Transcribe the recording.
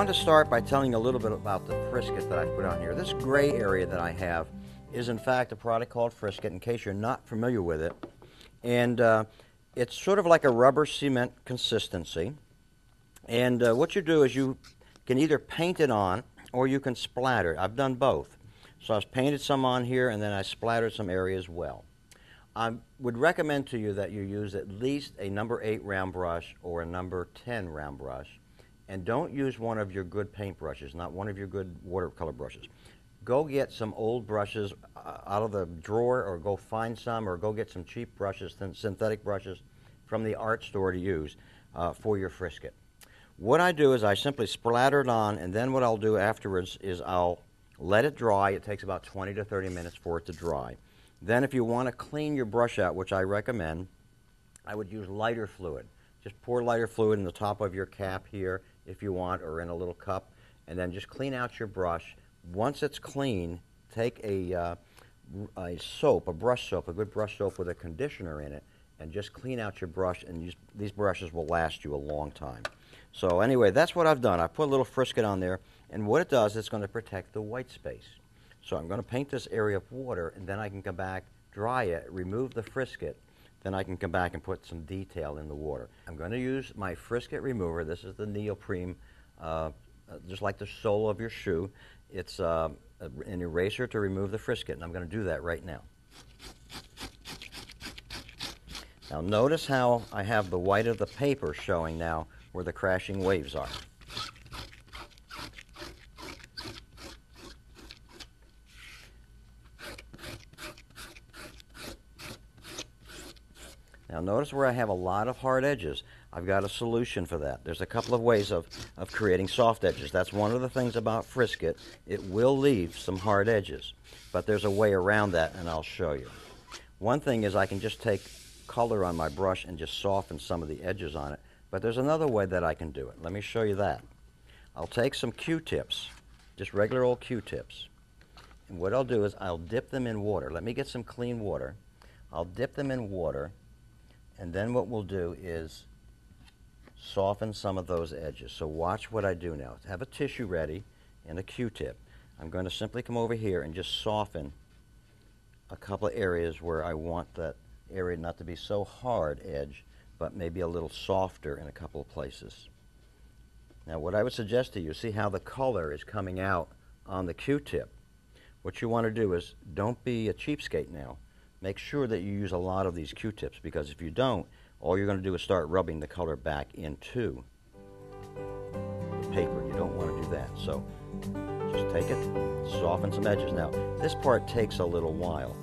wanted to start by telling you a little bit about the Frisket that I put on here. This gray area that I have is in fact a product called Frisket, in case you're not familiar with it. And it's sort of like a rubber cement consistency. And what you do is you can either paint it on or you can splatter it. I've done both. So I've painted some on here and then I splattered some areas well. I would recommend to you that you use at least a number 8 round brush or a number 10 round brush. And don't use one of your good paint brushes, not one of your good watercolor brushes. Go get some old brushes out of the drawer, or go find some, or go get some cheap brushes, synthetic brushes from the art store to use for your Frisket. What I do is I simply splatter it on, and then what I'll do afterwards is I'll let it dry. It takes about 20 to 30 minutes for it to dry. Then if you want to clean your brush out, which I recommend, I would use lighter fluid. Just pour lighter fluid in the top of your cap here if you want, or in a little cup, and then just clean out your brush. Once it's clean, take a soap, a brush soap, a good brush soap with a conditioner in it, and just clean out your brush, and these brushes will last you a long time. So anyway, that's what I've done. I put a little Frisket on there, and what it does, it's going to protect the white space. So I'm going to paint this area of water, and then I can come back, dry it, remove the Frisket, then I can come back and put some detail in the water. I'm going to use my Frisket Remover. This is the neoprene, just like the sole of your shoe. It's an eraser to remove the Frisket, and I'm going to do that right now. Now notice how I have the white of the paper showing now where the crashing waves are. Now notice where I have a lot of hard edges. I've got a solution for that. There's a couple of ways of creating soft edges. That's one of the things about Frisket. It will leave some hard edges, but there's a way around that, and I'll show you. One thing is I can just take color on my brush and just soften some of the edges on it, but there's another way that I can do it. Let me show you that. I'll take some Q-tips, just regular old Q-tips, and what I'll do is I'll dip them in water. Let me get some clean water. I'll dip them in water, and then what we'll do is soften some of those edges. So watch what I do now. Have a tissue ready and a Q-tip. I'm going to simply come over here and just soften a couple of areas where I want that area not to be so hard edge, but maybe a little softer in a couple of places. Now what I would suggest to you, see how the color is coming out on the Q-tip. What you want to do is don't be a cheapskate now. Make sure that you use a lot of these Q-tips, because if you don't, all you're going to do is start rubbing the color back into the paper. You don't want to do that. So just take it, soften some edges. Now, this part takes a little while.